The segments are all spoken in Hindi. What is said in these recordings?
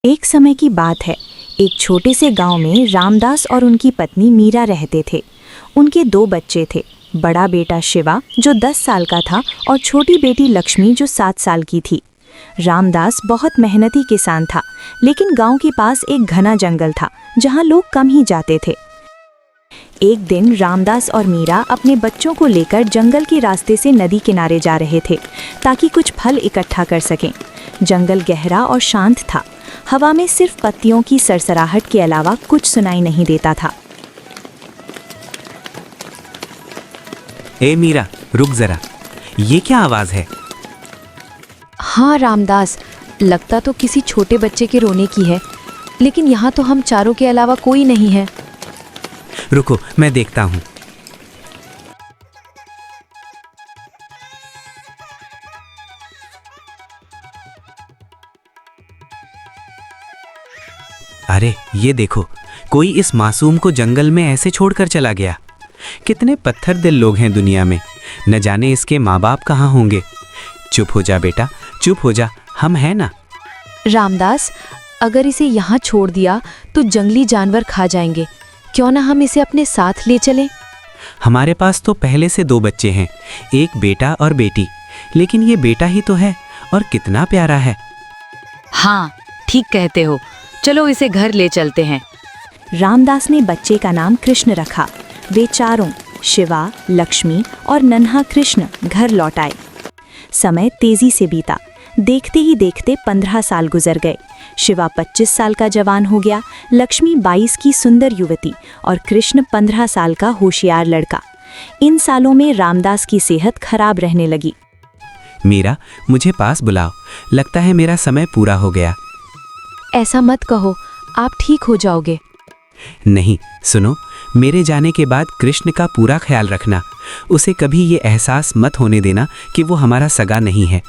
एक समय की बात है। एक छोटे से गांव में रामदास और उनकी पत्नी मीरा रहते थे। उनके 2 बच्चे थे। बड़ा बेटा शिवा जो 10 साल का था और छोटी बेटी लक्ष्मी जो 7 साल की थी। रामदास बहुत मेहनती किसान था, लेकिन गांव के पास एक घना जंगल था जहां लोग कम ही जाते थे। एक दिन रामदास और मीरा अपने बच्चों को लेकर जंगल के रास्ते से नदी किनारे जा रहे थे ताकि कुछ फल इकट्ठा कर सकें। जंगल गहरा और शांत था। हवा में सिर्फ पत्तियों की सरसराहट के अलावा कुछ सुनाई नहीं देता था। ए मीरा, रुक जरा, ये क्या आवाज है? हाँ रामदास, लगता तो किसी छोटे बच्चे के रोने की है, लेकिन यहाँ तो हम चारों के अलावा कोई नहीं है। रुको, मैं देखता हूँ। अरे ये देखो, कोई इस मासूम को जंगल में ऐसे छोड़कर चला गया। कितने पत्थर दिल लोग हैं दुनिया में, न जाने इसके माँ बाप कहाँ होंगे। चुप हो जा बेटा, चुप हो जा, हम हैं ना। रामदास, अगर इसे यहाँ छोड़ दिया तो जंगली जानवर खा जाएंगे। क्यों ना हम इसे अपने साथ ले चलें? हमारे पास तो पहले से 2 बच्चे हैं, एक बेटा और बेटी, लेकिन ये बेटा ही तो है और कितना प्यारा है। हाँ, ठीक कहते हो, चलो इसे घर ले चलते हैं। रामदास ने बच्चे का नाम कृष्ण रखा। वे चारों, शिवा, लक्ष्मी और नन्हा कृष्ण, घर लौट आए। समय तेजी से बीता। देखते ही देखते 15 साल गुजर गए। शिवा 25 साल का जवान हो गया, लक्ष्मी 22 की सुंदर युवती और कृष्ण 15 साल का होशियार लड़का। इन सालों में रामदास की सेहत खराब रहने लगी। मीरा, मुझे पास बुलाओ, लगता है मेरा समय पूरा हो गया। ऐसा मत कहो, आप ठीक हो जाओगे। नहीं, सुनो, मेरे जाने के बाद कृष्ण का पूरा ख्याल रखना। उसे कभी ये एहसास मत होने देना कि वो हमारा सगा नहीं है।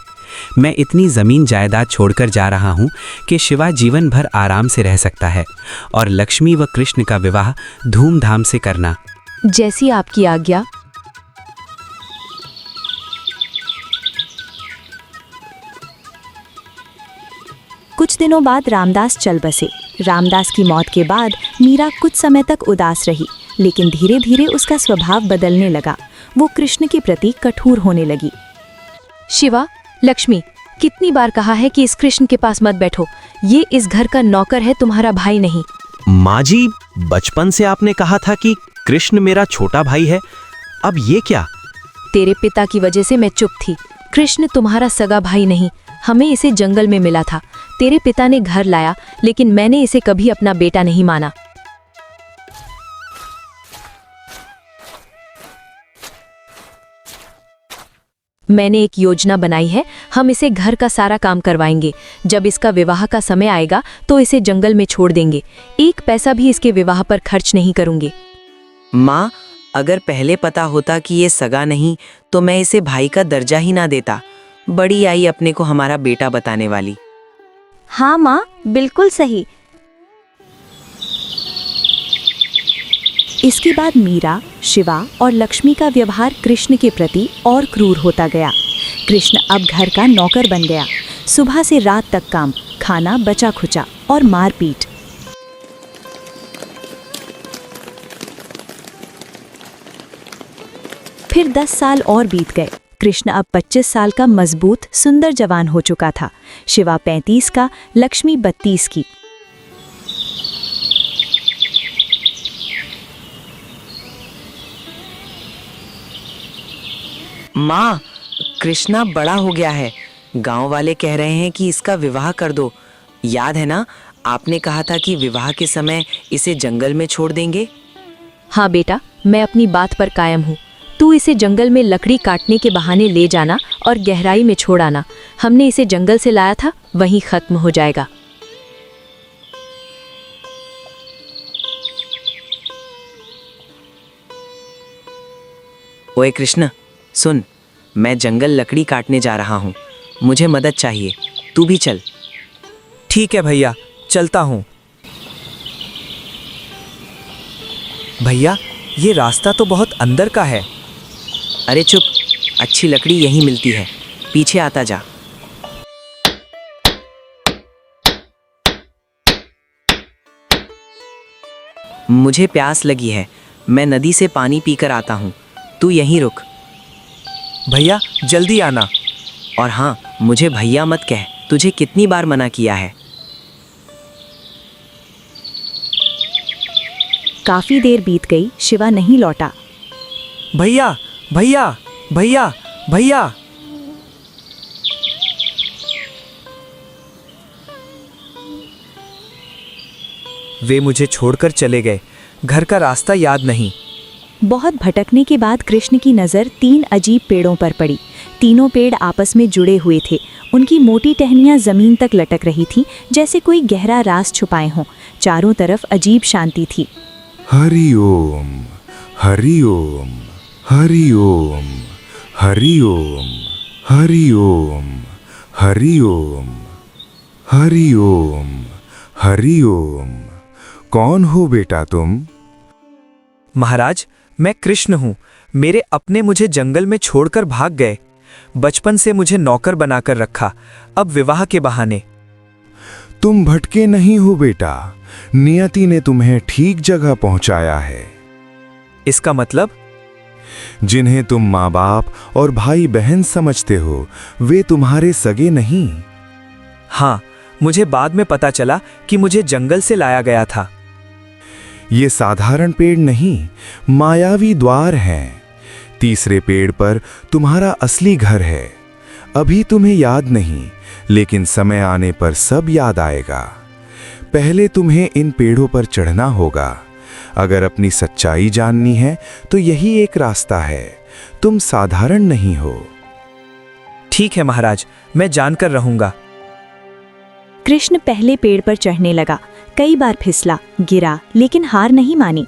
मैं इतनी ज़मीन जायदाद छोड़कर जा रहा हूँ कि शिवा जीवन भर आराम से रह सकता है, और लक्ष्मी व कृष्ण का विवाह धूमधाम से करना। जैसी आपकी आज्ञा। कुछ दिनों बाद रामदास चल बसे। रामदास की मौत के बाद मीरा कुछ समय तक उदास रही, लेकिन धीरे धीरे उसका स्वभाव बदलने लगा। वो कृष्ण के प्रति कठोर होने लगी। शिवा, लक्ष्मी, कितनी बार कहा है कि इस कृष्ण के पास मत बैठो। ये इस घर का नौकर है, तुम्हारा भाई नहीं। माँ जी, बचपन से आपने कहा था कि कृष्ण मेरा छोटा भाई है, अब ये क्या? तेरे पिता की वजह से मैं चुप थी। कृष्ण तुम्हारा सगा भाई नहीं, हमें इसे जंगल में मिला था। तेरे पिता ने घर लाया, लेकिन मैंने इसे कभी अपना बेटा नहीं माना। मैंने एक योजना बनाई है, हम इसे घर का सारा काम करवाएंगे। जब इसका विवाह का समय आएगा तो इसे जंगल में छोड़ देंगे। 1 पैसा भी इसके विवाह पर खर्च नहीं करूंगे। माँ, अगर पहले पता होता कि ये सगा नहीं तो मैं इसे भाई का दर्जा ही ना देता। बड़ी आई अपने को हमारा बेटा बताने वाली। हाँ माँ, बिल्कुल सही। इसके बाद मीरा, शिवा और लक्ष्मी का व्यवहार कृष्ण के प्रति और क्रूर होता गया। कृष्ण अब घर का नौकर बन गया। सुबह से रात तक काम, खाना बचा खुचा और मारपीट। फिर 10 साल और बीत गए। कृष्ण अब 25 साल का मजबूत सुंदर जवान हो चुका था। शिवा 35 का, लक्ष्मी 32 की। माँ, कृष्णा बड़ा हो गया है। गांव वाले कह रहे हैं कि इसका विवाह कर दो। याद है ना, आपने कहा था कि विवाह के समय इसे जंगल में छोड़ देंगे। हाँ बेटा, मैं अपनी बात पर कायम हूँ। तू इसे जंगल में लकड़ी काटने के बहाने ले जाना और गहराई में छोड़ आना। हमने इसे जंगल से लाया था, वहीं खत्म हो जाएगा। ओए कृष्ण, सुन, मैं जंगल लकड़ी काटने जा रहा हूँ। मुझे मदद चाहिए, तू भी चल। ठीक है भैया, चलता हूँ। भैया, ये रास्ता तो बहुत अंदर का है। अरे चुप, अच्छी लकड़ी यहीं मिलती है, पीछे आता जा। मुझे प्यास लगी है, मैं नदी से पानी पीकर आता हूँ, तू यहीं रुक। भैया जल्दी आना। और हाँ, मुझे भैया मत कह, तुझे कितनी बार मना किया है। काफी देर बीत गई, शिवा नहीं लौटा। भैया भैया भैया भैया। वे मुझे छोड़कर चले गए, घर का रास्ता याद नहीं। बहुत भटकने के बाद कृष्ण की नज़र 3 अजीब पेड़ों पर पड़ी। तीनों पेड़ आपस में जुड़े हुए थे। उनकी मोटी टहनियां जमीन तक लटक रही थीं, जैसे कोई गहरा राज छुपाए हों। चारों तरफ अजीब शांति थी। हरि ओम, हरि ओम, हरि ओम, हरि ओम, हरि ओम, हरि ओम, हरि ओम, हरि ओम। कौन हो बेटा तुम? महाराज, मैं कृष्ण हूँ। मेरे अपने मुझे जंगल में छोड़कर भाग गए। बचपन से मुझे नौकर बनाकर रखा, अब विवाह के बहाने। तुम भटके नहीं हो बेटा, नियति ने तुम्हें ठीक जगह पहुंचाया है। इसका मतलब? जिन्हें तुम माँ बाप और भाई बहन समझते हो, वे तुम्हारे सगे नहीं। हाँ, मुझे बाद में पता चला कि मुझे जंगल से लाया गया था। ये साधारण पेड़ नहीं, मायावी द्वार हैं। तीसरे पेड़ पर तुम्हारा असली घर है। अभी तुम्हें याद नहीं, लेकिन समय आने पर सब याद आएगा। पहले तुम्हें इन पेड़ों पर चढ़ना होगा। अगर अपनी सच्चाई जाननी है तो यही एक रास्ता है। तुम साधारण नहीं हो। ठीक है महाराज, मैं जानकर रहूंगा। कृष्ण पहले पेड़ पर चढ़ने लगा। कई बार फिसला, गिरा, लेकिन हार नहीं मानी।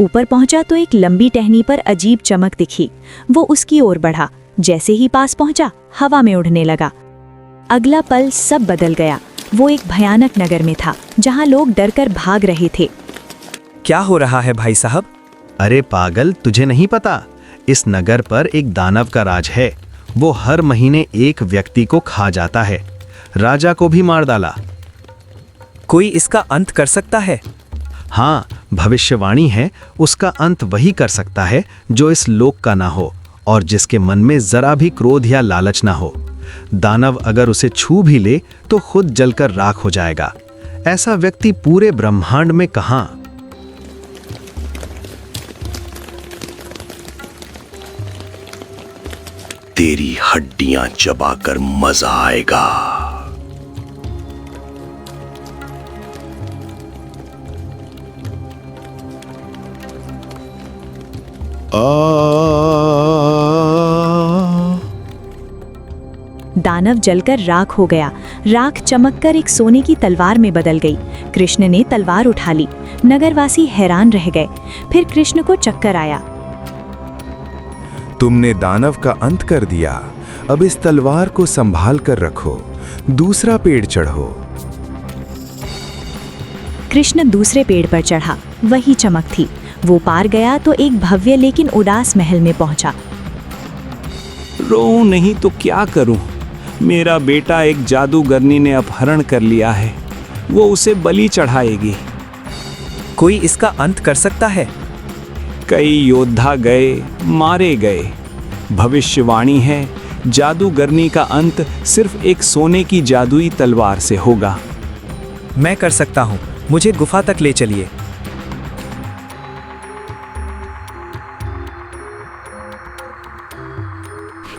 ऊपर पहुंचा तो एक लंबी टहनी पर अजीब चमक दिखी। वो उसकी ओर बढ़ा। जैसे ही पास पहुंचा, हवा में उड़ने लगा। अगला पल सब बदल गया। वो एक भयानक नगर में था, जहां लोग डरकर भाग रहे थे। क्या हो रहा है भाई साहब? अरे पागल, तुझे नहीं पता? इस नगर पर एक दानव का राज है। वो हर महीने एक व्यक्ति को खा जाता है। राजा को भी मार डाला। कोई इसका अंत कर सकता है? हाँ, भविष्यवाणी है, उसका अंत वही कर सकता है जो इस लोक का ना हो और जिसके मन में जरा भी क्रोध या लालच ना हो। दानव अगर उसे छू भी ले तो खुद जलकर राख हो जाएगा। ऐसा व्यक्ति पूरे ब्रह्मांड में कहां? तेरी हड्डियां चबाकर मजा आएगा। दानव जलकर राख हो गया। राख चमककर एक सोने की तलवार में बदल गई। कृष्ण ने तलवार उठा ली। नगरवासी हैरान रह गए। फिर कृष्ण को चक्कर आया। तुमने दानव का अंत कर दिया। अब इस तलवार को संभाल कर रखो। दूसरा पेड़ चढ़ो। कृष्ण दूसरे पेड़ पर चढ़ा। वही चमक थी। वो पार गया तो एक भव्य लेकिन उदास महल में पहुंचा। रोऊं नहीं तो क्या करूं? मेरा बेटा एक जादूगरनी ने अपहरण कर लिया है। वो उसे बलि चढ़ाएगी। कोई इसका अंत कर सकता है? कई योद्धा गए, मारे गए। भविष्यवाणी है, जादूगरनी का अंत सिर्फ एक सोने की जादुई तलवार से होगा। मैं कर सकता हूँ, मुझे गुफा तक ले चलिए।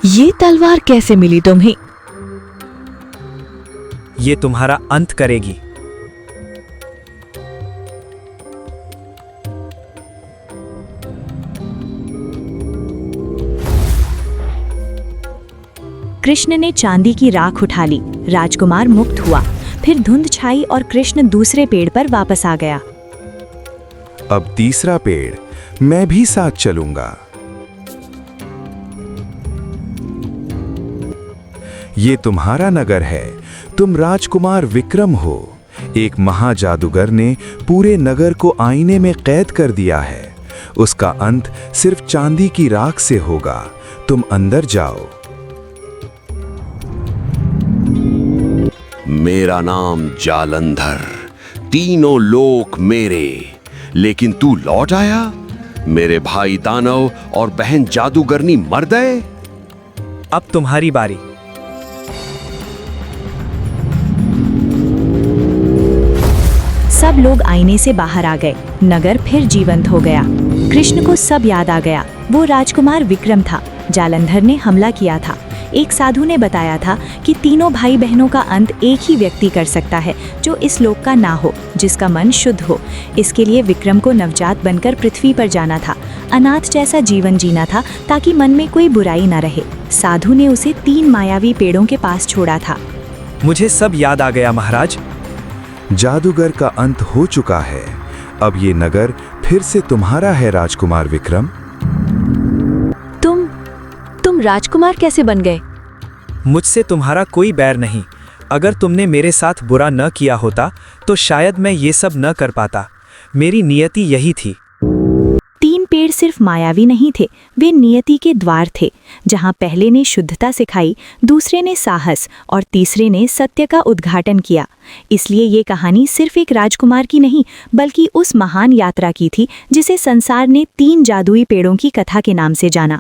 ये तलवार कैसे मिली तुम्हें? ये तुम्हारा अंत करेगी। कृष्ण ने चांदी की राख उठा ली। राजकुमार मुक्त हुआ। फिर धुंध छाई और कृष्ण दूसरे पेड़ पर वापस आ गया। अब तीसरा पेड़, मैं भी साथ चलूंगा। ये तुम्हारा नगर है। तुम राजकुमार विक्रम हो। एक महाजादूगर ने पूरे नगर को आईने में कैद कर दिया है। उसका अंत सिर्फ चांदी की राख से होगा। तुम अंदर जाओ। मेरा नाम जालंधर, तीनों लोक मेरे। लेकिन तू लौट आया। मेरे भाई दानव और बहन जादूगरनी मर गए। अब तुम्हारी बारी। सब लोग आईने से बाहर आ गए। नगर फिर जीवंत हो गया। कृष्ण को सब याद आ गया। वो राजकुमार विक्रम था। जालंधर ने हमला किया था। एक साधु ने बताया था कि तीनों भाई बहनों का अंत एक ही व्यक्ति कर सकता है, जो इस लोक का ना हो, जिसका मन शुद्ध हो। इसके लिए विक्रम को नवजात बनकर पृथ्वी पर जाना था, अनाथ जैसा जीवन जीना था, ताकि मन में कोई बुराई न रहे। साधु ने उसे 3 मायावी पेड़ों के पास छोड़ा था। मुझे सब याद आ गया महाराज। जादूगर का अंत हो चुका है। अब ये नगर फिर से तुम्हारा है राजकुमार विक्रम। तुम राजकुमार कैसे बन गए? मुझसे तुम्हारा कोई बैर नहीं। अगर तुमने मेरे साथ बुरा न किया होता तो शायद मैं ये सब न कर पाता। मेरी नियति यही थी। 3 पेड़ सिर्फ मायावी नहीं थे, वे नियति के द्वार थे। जहां पहले ने शुद्धता सिखाई, दूसरे ने साहस और तीसरे ने सत्य का उद्घाटन किया। इसलिए ये कहानी सिर्फ एक राजकुमार की नहीं, बल्कि उस महान यात्रा की थी जिसे संसार ने 3 जादुई पेड़ों की कथा के नाम से जाना।